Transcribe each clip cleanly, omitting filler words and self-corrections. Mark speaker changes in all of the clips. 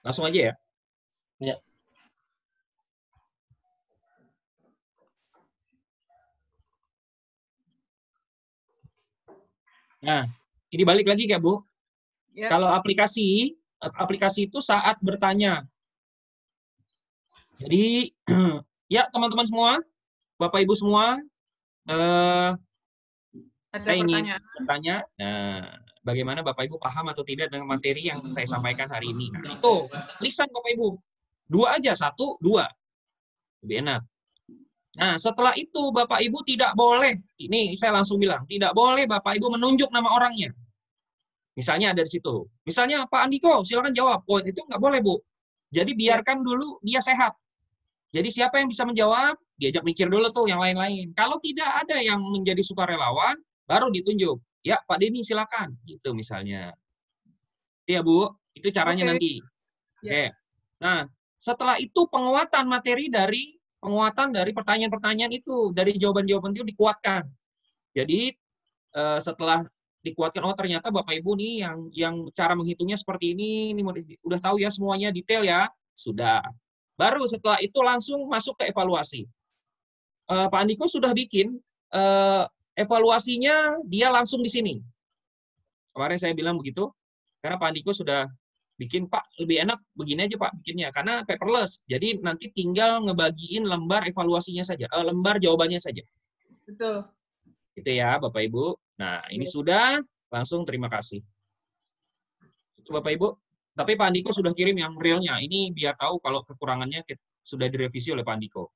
Speaker 1: Langsung aja ya.
Speaker 2: Ya.
Speaker 1: Nah, ini balik lagi ya, Bu.
Speaker 3: Ya.
Speaker 1: Kalau aplikasi itu saat bertanya. Jadi, ya teman-teman semua, Bapak Ibu semua,
Speaker 3: Ada
Speaker 1: saya ingin
Speaker 3: pertanyaan.
Speaker 1: bertanya, bagaimana Bapak Ibu paham atau tidak dengan materi yang saya sampaikan hari ini? Nah, itu lisan Bapak Ibu. 2 aja, 1, 2. Lebih enak. Nah, setelah itu Bapak Ibu tidak boleh, ini saya langsung bilang, tidak boleh Bapak Ibu menunjuk nama orangnya. Misalnya ada di situ. Misalnya Pak Andiko, silakan jawab. Oh, itu nggak boleh, Bu. Jadi biarkan dulu dia sehat. Jadi siapa yang bisa menjawab, diajak mikir dulu tuh yang lain-lain. Kalau tidak ada yang menjadi sukarelawan, baru ditunjuk. Ya, Pak Denny silakan. Gitu misalnya. Iya, Bu. Itu caranya nanti. Oke. Nah, setelah itu penguatan dari pertanyaan-pertanyaan itu, dari jawaban-jawaban itu dikuatkan. Jadi setelah dikuatkan, oh ternyata Bapak Ibu nih yang cara menghitungnya seperti ini udah tahu ya semuanya detail ya, sudah. Baru setelah itu langsung masuk ke evaluasi. Pak Andiko sudah bikin evaluasinya dia langsung di sini. Kemarin saya bilang begitu, karena Pak Andiko sudah bikin, Pak, lebih enak begini aja Pak bikinnya, karena paperless. Jadi nanti tinggal ngebagiin lembar evaluasinya saja, lembar jawabannya saja.
Speaker 3: Betul.
Speaker 1: Itu ya Bapak Ibu. Nah, ini sudah, langsung terima kasih. Itu Bapak Ibu. Tapi Pak Andiko sudah kirim yang realnya. Ini biar tahu kalau kekurangannya sudah direvisi oleh Pak Andiko.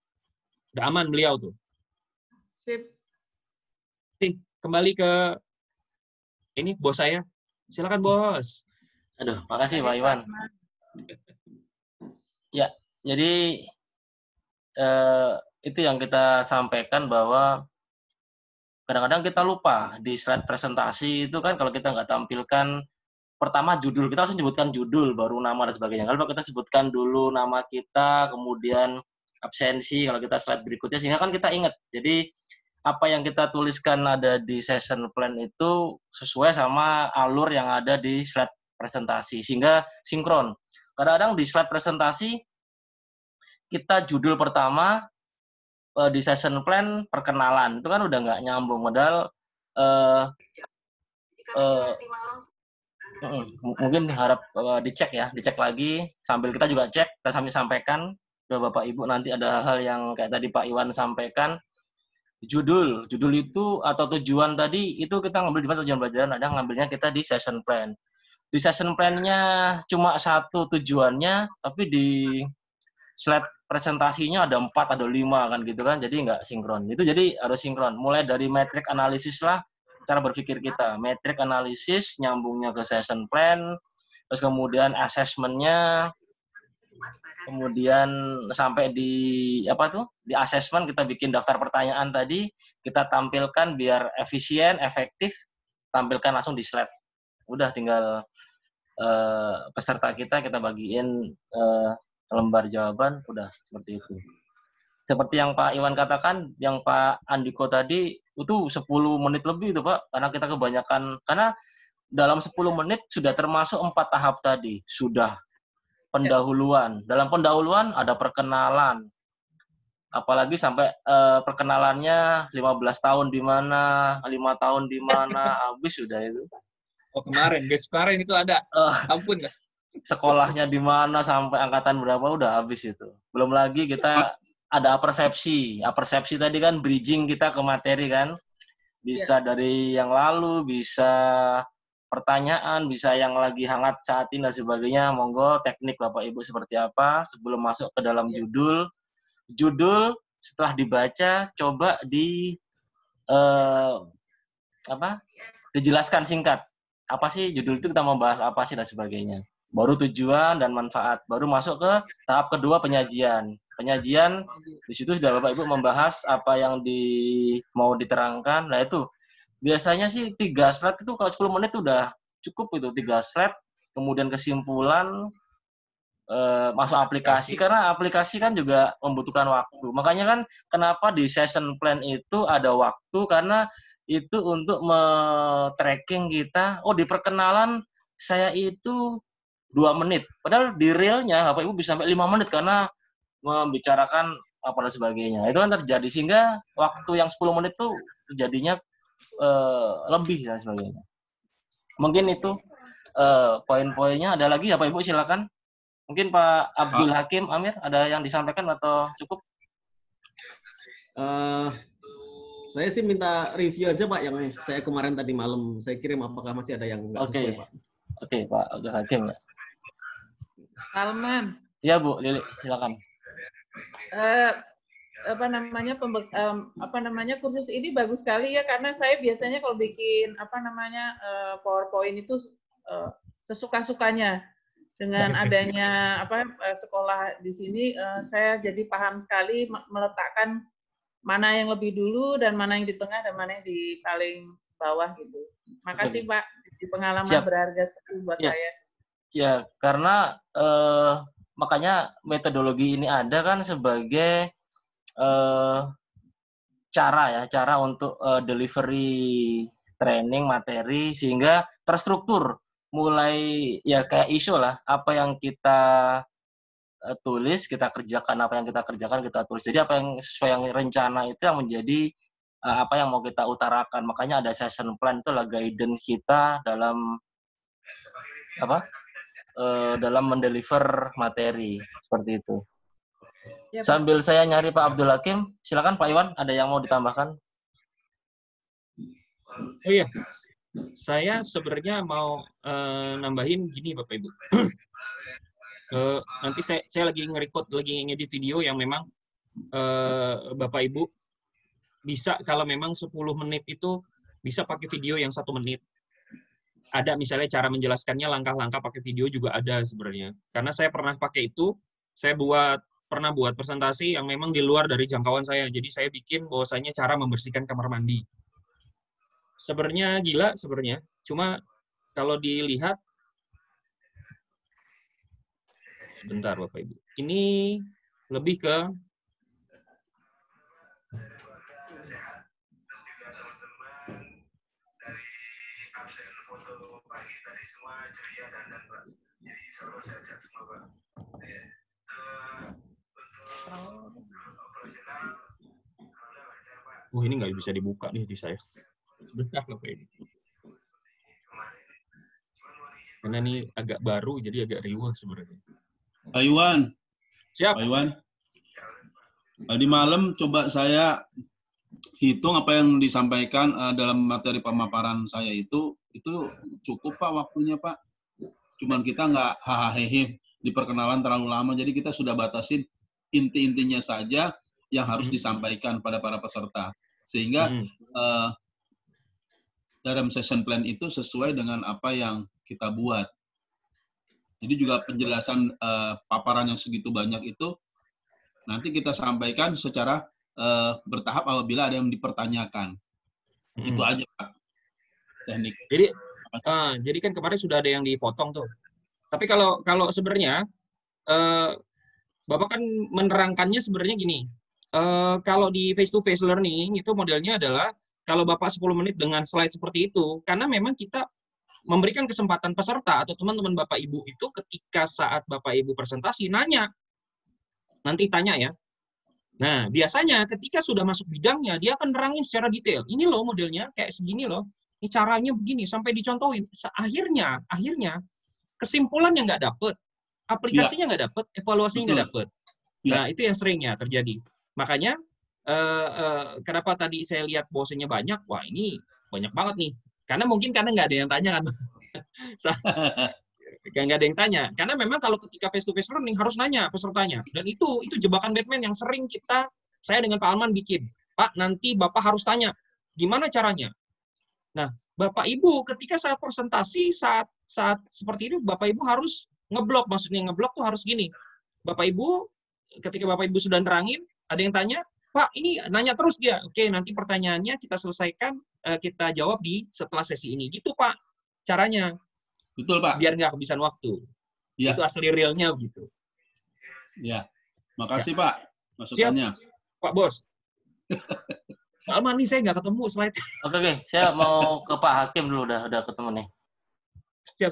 Speaker 1: Udah aman beliau tuh.
Speaker 3: Sip.
Speaker 1: Kembali ke ini bos saya. Silakan bos.
Speaker 2: Aduh, makasih Pak Iwan. Ya, jadi itu yang kita sampaikan bahwa kadang-kadang kita lupa di slide presentasi itu kan kalau kita nggak tampilkan pertama judul, kita harus sebutkan judul, baru nama dan sebagainya. Kalau kita sebutkan dulu nama kita, kemudian absensi, kalau kita slide berikutnya, sehingga kan kita ingat. Jadi apa yang kita tuliskan ada di session plan itu sesuai sama alur yang ada di slide presentasi, sehingga sinkron. Kadang-kadang di slide presentasi, kita judul pertama, di session plan perkenalan, itu kan udah nggak nyambung. Padahal mungkin harap dicek ya, dicek lagi, sambil kita juga cek, kita sambil sampaikan ke Bapak Ibu, nanti ada hal-hal yang kayak tadi Pak Iwan sampaikan. Judul itu atau tujuan tadi itu kita ngambil di mana tujuan pelajaran, ada ngambilnya kita di session plan. Di session plan-nya cuma satu tujuannya, tapi di slide presentasinya ada 4, ada 5 kan gitu kan, jadi nggak sinkron. Itu jadi harus sinkron. Mulai dari metrik analisis lah, cara berpikir kita. Metrik analisis, nyambungnya ke session plan, terus kemudian assessment-nya, kemudian sampai di di assessment kita bikin daftar pertanyaan tadi, kita tampilkan biar efisien, efektif, tampilkan langsung di slide. Udah tinggal peserta kita bagiin lembar jawaban, udah seperti itu. Seperti yang Pak Iwan katakan, yang Pak Andiko tadi, itu 10 menit lebih itu Pak, karena kita kebanyakan, karena dalam 10 menit sudah termasuk 4 tahap tadi, sudah pendahuluan. Dalam pendahuluan ada perkenalan, apalagi sampai perkenalannya 15 tahun di mana, 5 tahun di mana, habis sudah itu.
Speaker 1: Oh kemarin itu ada, ampun dah.
Speaker 2: Sekolahnya di mana sampai angkatan berapa udah habis itu. Belum lagi kita ada persepsi tadi kan bridging kita ke materi kan, bisa dari yang lalu, bisa pertanyaan, bisa yang lagi hangat saat ini dan sebagainya. Monggo teknik Bapak Ibu seperti apa sebelum masuk ke dalam judul. Judul setelah dibaca coba dijelaskan singkat. Apa sih judul itu, kita mau bahas apa sih dan sebagainya. Baru tujuan dan manfaat. Baru masuk ke tahap kedua, penyajian. Penyajian di situ sudah Bapak Ibu membahas apa yang mau diterangkan. Nah itu biasanya sih 3 slide itu kalau 10 menit udah cukup itu, 3 slide. Kemudian kesimpulan, masuk aplikasi, karena aplikasi kan juga membutuhkan waktu. Makanya kan kenapa di session plan itu ada waktu, karena itu untuk tracking kita. Oh, di perkenalan saya itu 2 menit. Padahal di realnya Bapak Ibu bisa sampai 5 menit karena membicarakan apa dan sebagainya. Itu kan terjadi sehingga waktu yang 10 menit tuh jadinya lebih dan sebagainya. Mungkin itu poin-poinnya. Ada lagi ya Pak Ibu, silakan. Mungkin Pak Abdul Hakim Amir ada yang disampaikan atau cukup?
Speaker 4: Saya sih minta review aja Pak yang saya kemarin tadi malam saya kirim, apakah masih ada yang nggak sesuai Pak?
Speaker 2: Oke, Pak Abdul Hakim.
Speaker 3: Salman.
Speaker 2: Iya Bu, Lili, silakan.
Speaker 3: Apa namanya kursus ini bagus sekali ya, karena saya biasanya kalau bikin PowerPoint itu sesuka-sukanya. Dengan adanya sekolah di sini, saya jadi paham sekali meletakkan mana yang lebih dulu dan mana yang di tengah dan mana yang di paling bawah gitu. Makasih Pak, di pengalaman berharga sekali buat saya.
Speaker 2: Ya, karena makanya metodologi ini ada kan sebagai cara untuk delivery training materi sehingga terstruktur, mulai ya kayak isu lah, apa yang kita tulis kita kerjakan, apa yang kita kerjakan kita tulis. Jadi apa yang sesuai yang rencana itu yang menjadi apa yang mau kita utarakan. Makanya ada session plan, itu lah guidance kita dalam dalam mendeliver materi seperti itu. Ya, sambil saya nyari Pak Abdul Hakim, silakan Pak Iwan, ada yang mau ditambahkan?
Speaker 1: Oh iya, saya sebenarnya mau nambahin gini Bapak Ibu. Nanti saya lagi nge-record, lagi ngedit video yang memang Bapak Ibu bisa, kalau memang 10 menit itu bisa pakai video yang 1 menit. Ada misalnya cara menjelaskannya, langkah-langkah pakai video juga ada sebenarnya. Karena saya pernah pakai itu, saya pernah buat presentasi yang memang di luar dari jangkauan saya. Jadi saya bikin bahwasanya cara membersihkan kamar mandi. Sebenarnya gila sebenarnya. Cuma kalau dilihat, sebentar Bapak Ibu. Ini lebih ke ini nggak bisa dibuka nih di saya. Sebentar Bapak Ibu. Karena ini agak baru, jadi agak riuh sebenarnya.
Speaker 5: Pak Iwan.
Speaker 1: Siap.
Speaker 5: Pak Iwan. Tadi malam coba saya hitung apa yang disampaikan dalam materi pemaparan saya itu cukup Pak waktunya Pak. Cuman kita nggak hahaha di perkenalan terlalu lama, jadi kita sudah batasin inti-intinya saja yang harus disampaikan pada para peserta. Sehingga dalam session plan itu sesuai dengan apa yang kita buat. Jadi juga penjelasan paparan yang segitu banyak itu nanti kita sampaikan secara bertahap apabila ada yang dipertanyakan. Itu aja Pak. Teknik.
Speaker 1: Jadi kan kemarin sudah ada yang dipotong tuh. Tapi kalau sebenarnya Bapak kan menerangkannya sebenarnya gini. Kalau di face to face learning itu modelnya adalah kalau Bapak 10 menit dengan slide seperti itu, karena memang kita memberikan kesempatan peserta atau teman-teman Bapak Ibu itu ketika saat Bapak Ibu presentasi nanya. Nanti tanya ya. Nah, biasanya ketika sudah masuk bidangnya, dia akan nerangin secara detail. Ini loh modelnya kayak segini loh. Ini caranya begini sampai dicontohin. Akhirnya kesimpulannya nggak dapet, aplikasinya nggak dapet, evaluasinya nggak dapet. Nah, itu yang seringnya terjadi. Makanya kenapa tadi saya lihat bosnya banyak, wah ini banyak banget nih. Karena mungkin nggak ada yang tanya kan. Nggak ada yang tanya. Karena memang kalau ketika face-to-face learning harus nanya pesertanya. Dan itu jebakan Batman yang sering saya dengan Pak Alman bikin. Pak, nanti Bapak harus tanya, gimana caranya? Nah, Bapak Ibu ketika saat presentasi, saat seperti ini, Bapak Ibu harus ngeblok. Maksudnya ngeblok tuh harus gini. Bapak Ibu, ketika Bapak Ibu sudah nerangin, ada yang tanya, Pak, ini nanya terus dia. Oke, nanti pertanyaannya kita selesaikan, kita jawab setelah sesi ini. Gitu, Pak, caranya.
Speaker 5: Betul, Pak.
Speaker 1: Biar nggak kehabisan waktu. Ya. Itu asli realnya begitu.
Speaker 5: Ya. Makasih, Pak, masukannya.
Speaker 1: Siap, Pak Bos. Pak Alman nih, saya nggak ketemu slide.
Speaker 2: Oke. Saya mau ke Pak Hakim dulu, udah ketemu nih.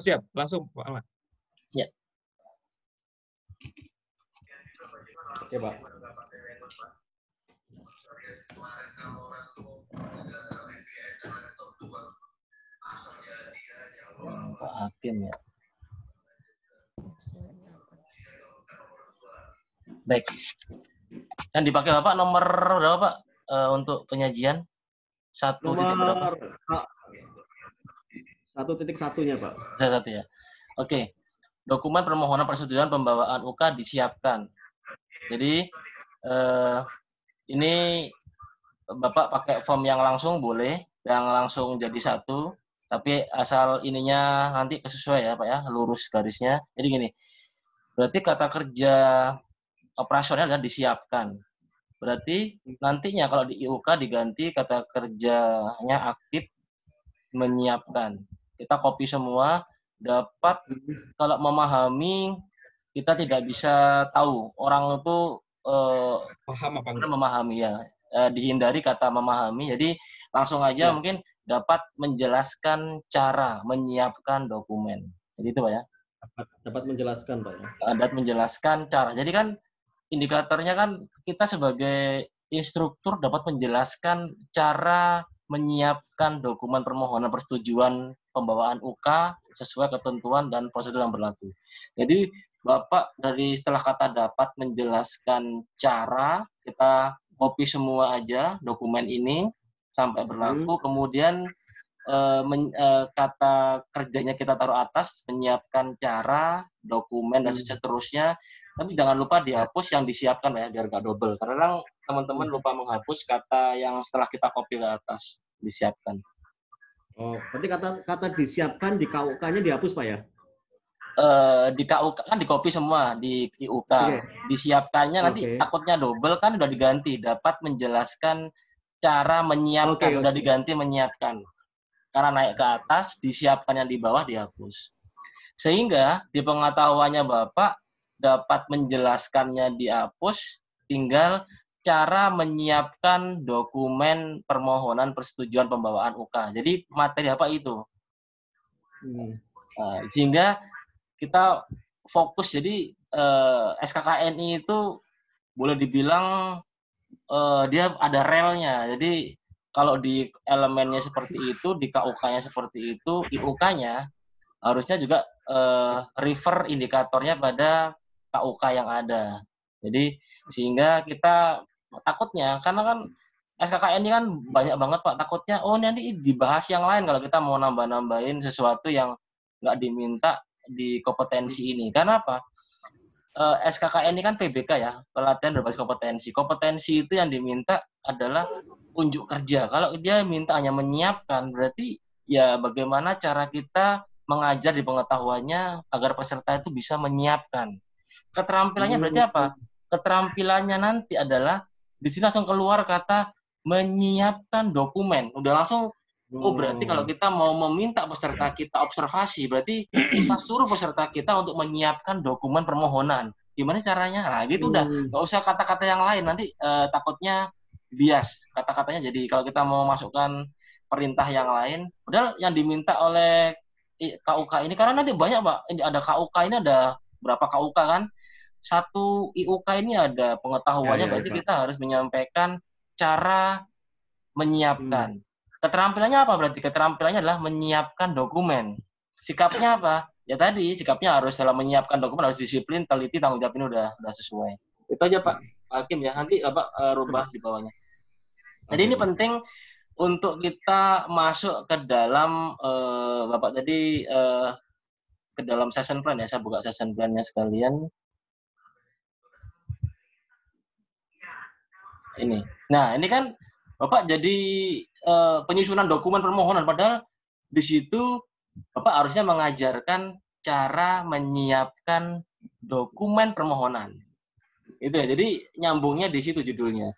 Speaker 1: Siap. Langsung, Pak Alman.
Speaker 2: Ya.
Speaker 4: Oke, Pak.
Speaker 2: Pak Hakim ya. Baik. Yang dipakai Bapak nomor berapa Pak untuk penyajian? 1 titik berapa?
Speaker 4: 1.1-nya, Pak.
Speaker 2: 1 ya. Oke. Dokumen permohonan persetujuan pembawaan UK disiapkan. Jadi ini Bapak pakai form yang langsung boleh, yang langsung jadi 1, tapi asal ininya nanti sesuai ya Pak ya, lurus garisnya. Jadi gini, berarti kata kerja operasional adalah disiapkan. Berarti nantinya kalau di IUK diganti kata kerjanya aktif menyiapkan. Kita copy semua, dapat kalau memahami kita tidak bisa tahu orang itu
Speaker 1: Paham apa enggak?
Speaker 2: memahami ya. Dihindari kata memahami. Jadi langsung aja
Speaker 4: Ya.
Speaker 2: mungkin dapat menjelaskan cara menyiapkan dokumen. Jadi itu Pak ya.
Speaker 4: Dapat menjelaskan, Pak ya.
Speaker 2: Dapat menjelaskan cara. Jadi kan indikatornya kan kita sebagai instruktur dapat menjelaskan cara menyiapkan dokumen permohonan persetujuan pembawaan UK sesuai ketentuan dan prosedur yang berlaku. Jadi Bapak dari setelah kata dapat menjelaskan cara, kita copy semua aja dokumen ini sampai berlaku, kemudian kata kerjanya kita taruh atas, menyiapkan cara, dokumen, dan seterusnya. Tapi jangan lupa dihapus yang disiapkan ya, biar nggak double. Karena teman-teman lupa menghapus kata yang setelah kita copy ke atas, disiapkan.
Speaker 4: Oh, berarti kata disiapkan di KUK-nya dihapus, Pak ya?
Speaker 2: Di KUK kan di copy semua, di IUK. Disiapkannya nanti takutnya double kan udah diganti. Dapat menjelaskan cara menyiapkan, udah diganti menyiapkan. Karena naik ke atas, disiapkan yang di bawah dihapus. Sehingga di pengetahuannya Bapak dapat menjelaskannya dihapus, tinggal cara menyiapkan dokumen permohonan persetujuan pembawaan UK. Jadi materi apa itu? Sehingga kita fokus. Jadi SKKNI itu boleh dibilang dia ada relnya. Jadi kalau di elemennya seperti itu, di KUK-nya seperti itu, IUK-nya harusnya juga refer indikatornya pada KUK yang ada. Jadi sehingga kita takutnya, karena kan SKKN ini kan banyak banget Pak, takutnya nanti dibahas yang lain kalau kita mau nambah-nambahin sesuatu yang nggak diminta di kompetensi ini. Karena apa? SKKN ini kan PBK ya, pelatihan berbasis kompetensi. Kompetensi itu yang diminta adalah unjuk kerja. Kalau dia minta hanya menyiapkan, berarti ya bagaimana cara kita mengajar di pengetahuannya agar peserta itu bisa menyiapkan. Keterampilannya berarti apa? Keterampilannya nanti adalah di sini langsung keluar kata menyiapkan dokumen. Udah langsung berarti kalau kita mau meminta peserta kita observasi, berarti kita suruh peserta kita untuk menyiapkan dokumen permohonan. Gimana caranya? Nah, gitu udah. Nggak usah kata-kata yang lain. Nanti takutnya bias kata-katanya. Jadi kalau kita mau masukkan perintah yang lain, padahal yang diminta oleh KUK ini, karena nanti banyak Pak. Ini ada KUK ini ada berapa KUK kan? Satu IUK ini ada pengetahuannya, berarti kita harus menyampaikan cara menyiapkan. Keterampilannya apa berarti? Keterampilannya adalah menyiapkan dokumen. Sikapnya apa? Ya tadi, sikapnya harus dalam menyiapkan dokumen harus disiplin, teliti, tanggung jawab ini udah sesuai. Itu aja Pak Hakim ya. Nanti rubah di bawahnya. Jadi ini penting untuk kita masuk ke dalam Bapak tadi ke dalam session plan ya. Saya buka session plan-nya sekalian. Ini. Nah, ini kan Bapak jadi penyusunan dokumen permohonan, padahal di situ Bapak harusnya mengajarkan cara menyiapkan dokumen permohonan. Itu ya. Jadi nyambungnya di situ judulnya.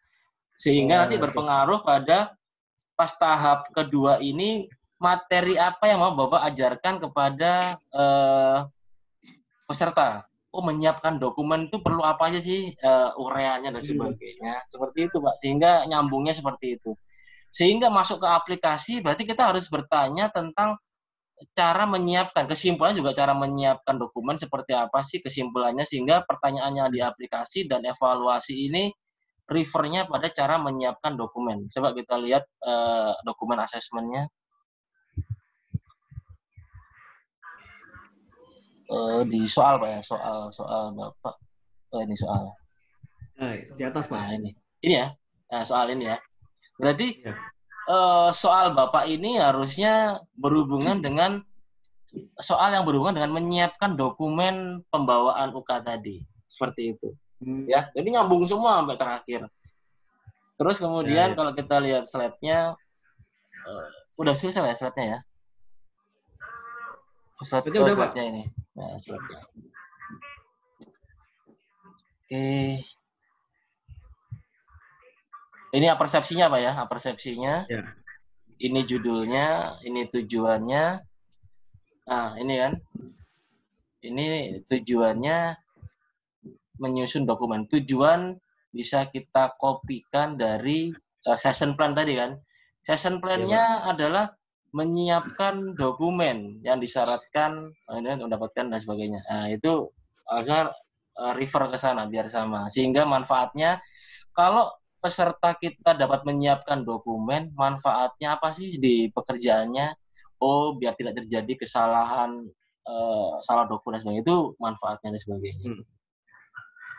Speaker 2: Sehingga nanti berpengaruh pada pas tahap kedua ini materi apa yang mau Bapak ajarkan kepada peserta. Menyiapkan dokumen itu perlu apa aja sih, ureannya dan sebagainya. Seperti itu Pak. Sehingga nyambungnya seperti itu. Sehingga masuk ke aplikasi berarti kita harus bertanya tentang cara menyiapkan, kesimpulan juga cara menyiapkan dokumen seperti apa sih kesimpulannya, sehingga pertanyaannya di aplikasi dan evaluasi ini refernya pada cara menyiapkan dokumen. Coba kita lihat dokumen asesmennya. Di soal Pak ya, soal Bapak. Ini soal.
Speaker 4: Nah, di atas Pak.
Speaker 2: Nah ini ya, nah, soal ini ya. Berarti
Speaker 4: Ya.
Speaker 2: soal Bapak ini harusnya berhubungan dengan soal yang berhubungan dengan menyiapkan dokumen pembawaan UK tadi, seperti itu. Ya, jadi nyambung semua sampai terakhir. Terus kemudian kalau kita lihat slide-nya, udah selesai ya slide-nya ya? Slide-nya ini. Nah, slide-nya. Oke. Ini persepsinya Pak ya, persepsinya.
Speaker 4: Ya.
Speaker 2: Ini judulnya, ini tujuannya. Nah, ini kan. Ini tujuannya menyusun dokumen. Tujuan bisa kita kopikan dari session plan tadi kan. Session plan-nya adalah menyiapkan dokumen yang disyaratkan, mendapatkan dan sebagainya. Nah, itu harusnya refer ke sana biar sama. Sehingga manfaatnya, kalau peserta kita dapat menyiapkan dokumen, manfaatnya apa sih di pekerjaannya? Oh, biar tidak terjadi kesalahan, salah dokumen dan sebagainya. Itu manfaatnya dan sebagainya.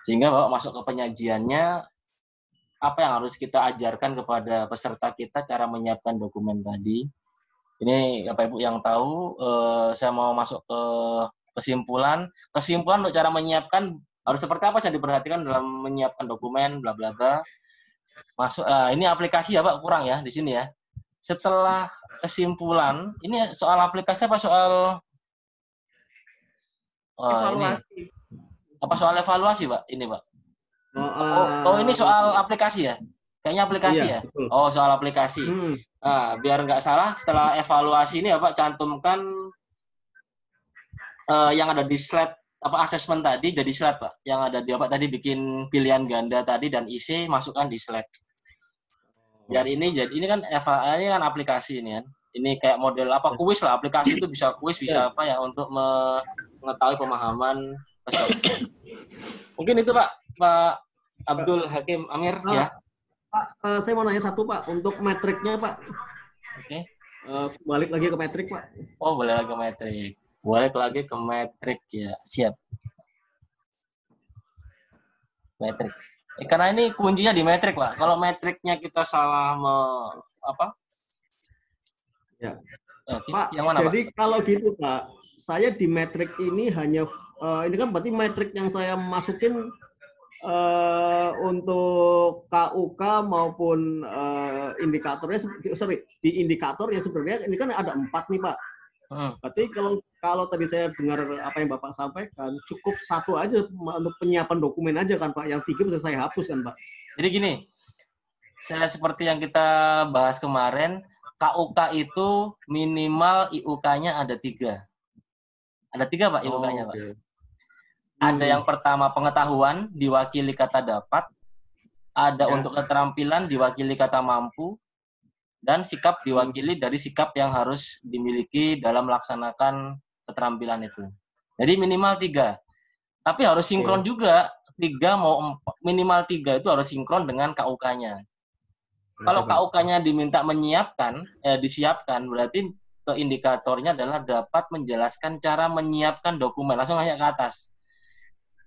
Speaker 2: Sehingga Bapak masuk ke penyajiannya, apa yang harus kita ajarkan kepada peserta kita cara menyiapkan dokumen tadi. Ini Bapak Ibu yang tahu, saya mau masuk ke kesimpulan. Kesimpulan untuk cara menyiapkan harus seperti apa yang diperhatikan dalam menyiapkan dokumen, bla bla bla. Masuk, ini aplikasi ya Pak, kurang ya di sini ya. Setelah kesimpulan, ini soal aplikasi apa soal
Speaker 3: evaluasi?
Speaker 2: Ini apa soal evaluasi Pak? Ini Pak. Ini soal aplikasi ya? Kayaknya aplikasi ya?
Speaker 4: Betul.
Speaker 2: Oh, soal aplikasi. Nah, biar nggak salah, setelah evaluasi ini ya Pak, cantumkan yang ada di slide apa asesmen tadi jadi slide Pak. Yang ada di apa tadi bikin pilihan ganda tadi dan isi masukkan di slide. Biar ini jadi ini kan ini kan aplikasi ini kan. Ini kayak model apa kuis lah, aplikasi itu bisa kuis, bisa apa ya untuk mengetahui pemahaman peserta. Mungkin itu Pak Abdul Hakim Amir ya.
Speaker 4: Pak, saya mau nanya satu Pak, untuk metriknya Pak.
Speaker 2: Oke.
Speaker 4: Balik lagi ke metrik Pak.
Speaker 2: Oh, boleh lagi ke metrik. Balik lagi ke metrik ya. Siap. Metrik. Karena ini kuncinya di metrik Pak. Kalau metriknya kita salah
Speaker 4: Ya.
Speaker 2: Pak, yang mana,
Speaker 4: jadi
Speaker 2: Pak?
Speaker 4: kalau gitu Pak, saya di metrik ini hanya ini kan berarti metrik yang saya masukin untuk KUK maupun indikatornya, di indikator ya sebenarnya ini kan ada 4 nih Pak. Berarti kalau tadi saya dengar apa yang Bapak sampaikan, cukup 1 aja untuk penyiapan dokumen aja kan Pak, yang 3 bisa saya hapus kan Pak.
Speaker 2: Jadi gini, saya seperti yang kita bahas kemarin, KUK itu minimal IUK-nya ada 3. Ada 3 Pak IUK-nya Pak. Ada yang pertama pengetahuan diwakili kata dapat, ada untuk keterampilan diwakili kata mampu, dan sikap diwakili dari sikap yang harus dimiliki dalam melaksanakan keterampilan itu. Jadi minimal 3. Tapi harus sinkron juga, 3 mau 4, minimal 3 itu harus sinkron dengan KUK-nya. Kalau KUK-nya diminta disiapkan, berarti ke indikatornya adalah dapat menjelaskan cara menyiapkan dokumen. Langsung aja ke atas.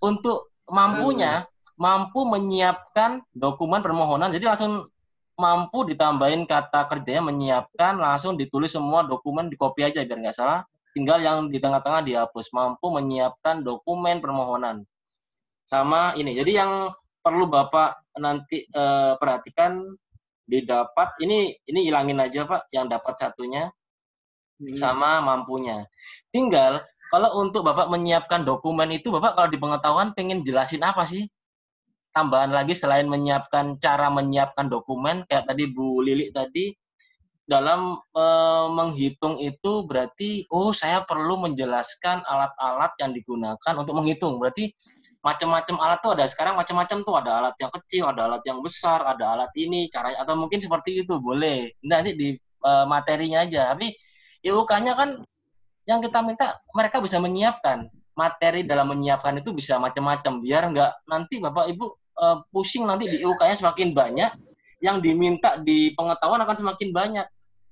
Speaker 2: Untuk mampunya, mampu menyiapkan dokumen permohonan, jadi langsung mampu ditambahin kata kerjanya menyiapkan, langsung ditulis semua dokumen, di copy aja biar nggak salah, tinggal yang di tengah-tengah dihapus, mampu menyiapkan dokumen permohonan. Sama ini, jadi yang perlu Bapak nanti perhatikan, didapat, ini hilangin aja Pak, yang dapat satunya, sama mampunya. Tinggal, kalau untuk Bapak menyiapkan dokumen itu, Bapak kalau di pengetahuan pengen jelasin apa sih? Tambahan lagi selain menyiapkan cara menyiapkan dokumen, kayak tadi Bu Lili tadi, dalam menghitung itu berarti, saya perlu menjelaskan alat-alat yang digunakan untuk menghitung. Berarti macam-macam alat tuh ada sekarang, macam-macam tuh ada alat yang kecil, ada alat yang besar, ada alat ini, caranya, atau mungkin seperti itu, boleh. Nanti di materinya aja. Tapi IUK-nya kan Yang kita minta mereka bisa menyiapkan materi, dalam menyiapkan itu bisa macam-macam, biar nggak nanti Bapak Ibu pusing nanti di IUK-nya semakin banyak, yang diminta di pengetahuan akan semakin banyak.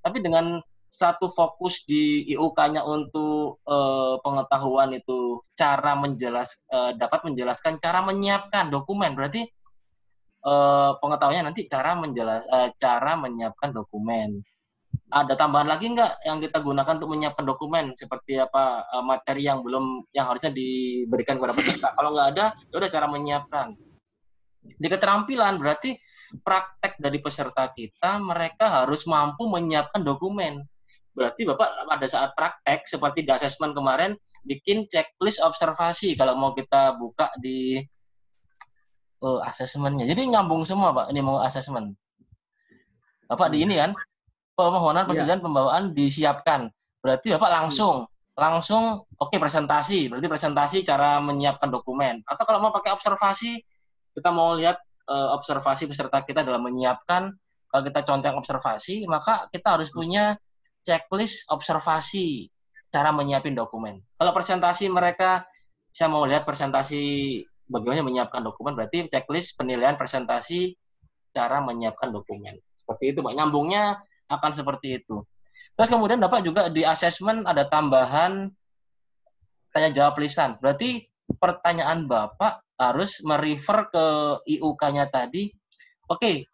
Speaker 2: Tapi dengan satu fokus di IUK-nya untuk pengetahuan itu dapat menjelaskan cara menyiapkan dokumen, berarti pengetahuannya nanti cara menyiapkan dokumen. Ada tambahan lagi nggak yang kita gunakan untuk menyiapkan dokumen, seperti apa materi yang harusnya diberikan kepada peserta? Kalau nggak ada, ya udah cara menyiapkan. Di keterampilan berarti praktek dari peserta kita, mereka harus mampu menyiapkan dokumen. Berarti Bapak pada saat praktek seperti di asesmen kemarin bikin checklist observasi kalau mau kita buka di asesmennya. Jadi nyambung semua Pak, ini mau asesmen. Bapak di ini kan permohonan persetujuan pembawaan disiapkan. Berarti Bapak langsung oke, presentasi. Berarti presentasi cara menyiapkan dokumen. Atau kalau mau pakai observasi, kita mau lihat observasi peserta kita dalam menyiapkan. Kalau kita conteng observasi, maka kita harus punya checklist observasi cara menyiapin dokumen. Kalau presentasi mereka, saya mau lihat presentasi bagaimana menyiapkan dokumen, berarti checklist penilaian presentasi cara menyiapkan dokumen. Seperti itu Pak, nyambungnya akan seperti itu. Terus kemudian Bapak juga di asesmen ada tambahan tanya jawab lisan. Berarti pertanyaan Bapak harus merefer ke IUK-nya tadi. Oke,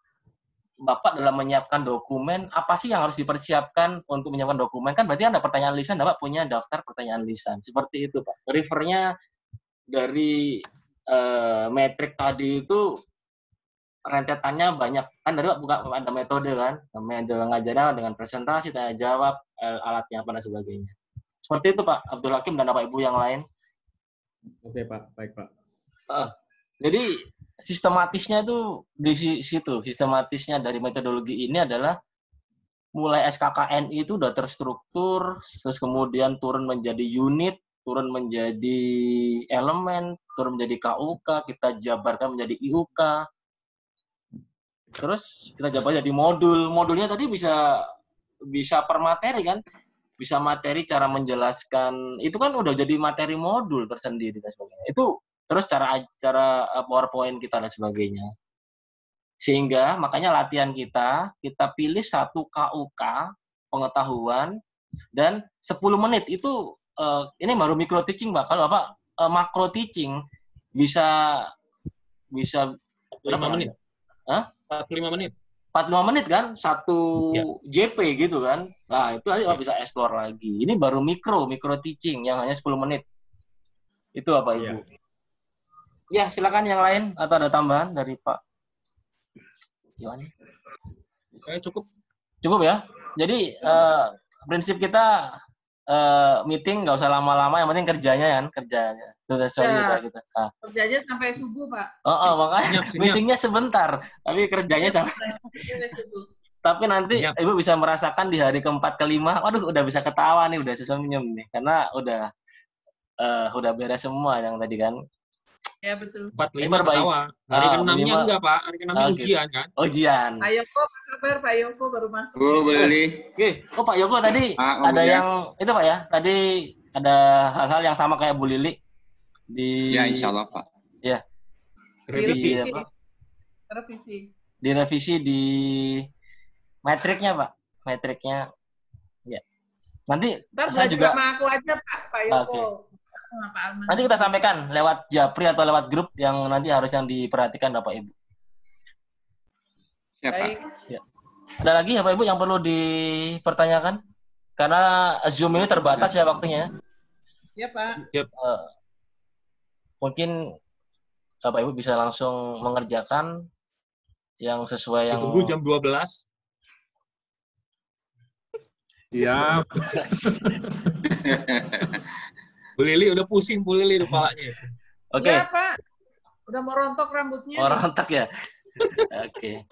Speaker 2: Bapak dalam menyiapkan dokumen, apa sih yang harus dipersiapkan untuk menyiapkan dokumen? Kan berarti ada pertanyaan lisan, Bapak punya daftar pertanyaan lisan. Seperti itu Pak. Refernya dari metrik tadi itu rentetannya banyak. Kan dari bukan ada metode kan, metode ngajarnya dengan presentasi, tanya jawab, alatnya apa dan sebagainya. Seperti itu Pak Abdul Hakim dan Bapak Ibu yang lain.
Speaker 4: Oke Pak, baik Pak.
Speaker 2: Jadi sistematisnya itu di situ. Sistematisnya dari metodologi ini adalah mulai SKKNI itu udah terstruktur, terus kemudian turun menjadi unit, turun menjadi elemen, turun menjadi KUK, kita jabarkan menjadi IUK. Terus kita jabarkan jadi modul. Modulnya tadi bisa per materi kan? Bisa materi cara menjelaskan. Itu kan udah jadi materi modul tersendiri dan sebagainya. Itu terus cara PowerPoint kita dan sebagainya. Sehingga makanya latihan kita pilih satu KUK pengetahuan dan 10 menit itu ini baru micro teaching Pak. Kalau Bapak macro teaching bisa
Speaker 1: 5 menit.
Speaker 2: Hah?
Speaker 1: 45 menit.
Speaker 2: 45 menit kan? Satu JP gitu kan. Nah, itu nanti bisa explore lagi. Ini baru micro teaching yang hanya 10 menit. Itu apa Ibu? Ya, silakan yang lain atau ada tambahan dari Pak Iwan?
Speaker 1: Cukup.
Speaker 2: Cukup ya. Jadi prinsip kita meeting nggak usah lama-lama, yang penting kerjanya kan, kerjanya. Selesai kita.
Speaker 3: Kerjanya sampai subuh Pak.
Speaker 2: Makanya meetingnya sebentar, tapi kerjanya sampai. Tapi nanti Ibu bisa merasakan di hari keempat kelima, waduh udah bisa ketawa nih, udah senyum nih, karena udah beres semua yang tadi kan.
Speaker 3: Ya betul.
Speaker 1: 45 ketawa. Hari ke-6-nya enggak, Pak. Hari ke-6-nya ujian kan?
Speaker 2: Ujian.
Speaker 3: Pak Yoko, apa kabar Pak Yoko baru masuk?
Speaker 2: Oke. Pak Yoko tadi ada yang itu Pak ya. Tadi ada hal-hal yang sama kayak Bu Lili di.
Speaker 6: Ya, insya Allah Pak.
Speaker 2: Ya.
Speaker 3: Revisi.
Speaker 2: Direvisi di metriknya Pak. Metriknya. Ya. Nanti
Speaker 3: saya juga sama aku aja Pak Yoko.
Speaker 2: Okay. Nanti kita sampaikan lewat Japri atau lewat grup yang nanti harus yang diperhatikan Bapak Ibu.
Speaker 3: Baik.
Speaker 2: Ya. Ada lagi Bapak Ibu yang perlu dipertanyakan? Karena Zoom ini terbatas ya waktunya.
Speaker 3: Ya Pak.
Speaker 2: Mungkin Bapak Ibu bisa langsung mengerjakan yang sesuai yang.
Speaker 1: Tunggu jam 12.
Speaker 5: Siap.
Speaker 1: Bu Lili udah pusing, Bu Lili kepalanya.
Speaker 2: Oke.
Speaker 3: Iya, Pak. Udah mau rontok rambutnya.
Speaker 2: Rontok ya. Oke.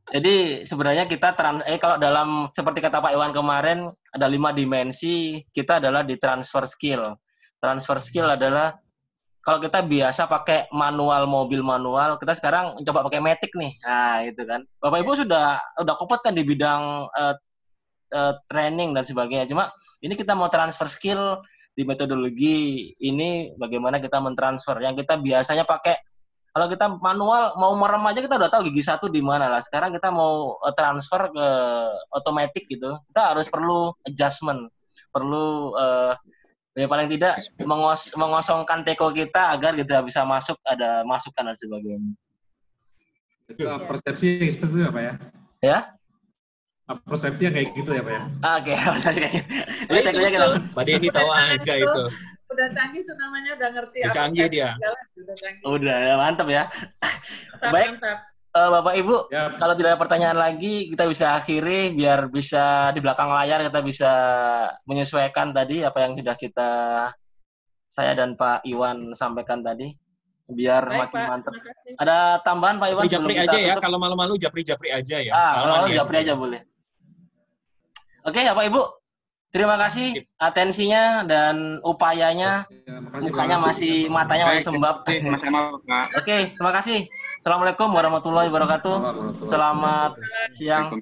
Speaker 2: Jadi sebenarnya kita kalau dalam seperti kata Pak Iwan kemarin ada 5 dimensi, kita adalah di transfer skill. Transfer skill adalah kalau kita biasa pakai mobil manual, kita sekarang coba pakai matic nih. Nah, itu kan. Bapak Ibu sudah kompeten di bidang training dan sebagainya. Cuma ini kita mau transfer skill di metodologi ini, bagaimana kita mentransfer yang kita biasanya pakai. Kalau kita manual mau merem aja kita udah tahu gigi 1 di mana lah. Sekarang kita mau transfer ke otomatis gitu. Kita harus perlu adjustment, perlu ya paling tidak mengosongkan teko kita agar kita bisa masuk, ada masukan dan sebagainya.
Speaker 6: Itu persepsi seperti itu apa ya?
Speaker 2: Ya?
Speaker 6: Persepsinya kayak gitu ya Pak ya?
Speaker 2: Oke, persepsi kayak gitu. Jadi tekonya kita.
Speaker 1: Mbak Deni tahu aja itu.
Speaker 3: Udah canggih tuh namanya, udah ngerti.
Speaker 1: Udah canggih dia.
Speaker 3: Udah canggih.
Speaker 2: Udah, mantap ya.
Speaker 3: Mantap,
Speaker 2: Baik.
Speaker 3: mantap.
Speaker 2: Bapak Ibu,
Speaker 6: Ya.
Speaker 2: kalau tidak ada pertanyaan lagi, kita bisa akhiri biar bisa di belakang layar kita bisa menyesuaikan tadi apa yang sudah saya dan Pak Iwan sampaikan tadi, biar
Speaker 3: Baik,
Speaker 2: makin
Speaker 3: Pak.
Speaker 2: mantap.
Speaker 3: Terima kasih.
Speaker 2: Ada tambahan Pak Iwan?
Speaker 1: Japri
Speaker 2: sebelum
Speaker 1: aja
Speaker 2: kita
Speaker 1: ya,
Speaker 2: tutup?
Speaker 1: kalau malu-malu japri aja ya.
Speaker 2: Kalau
Speaker 1: Aman ya.
Speaker 2: japri aja boleh. Oke ya Pak Ibu, terima kasih atensinya dan upayanya.
Speaker 6: Ya, makasih,
Speaker 2: Mukanya
Speaker 6: Pak.
Speaker 2: matanya masih sembab. Oke, terima kasih. Assalamualaikum warahmatullahi wabarakatuh. Selamat siang.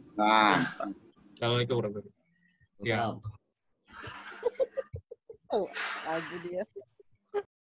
Speaker 1: Assalamualaikum warahmatullahi wabarakatuh. Siap.
Speaker 7: Lagi dia.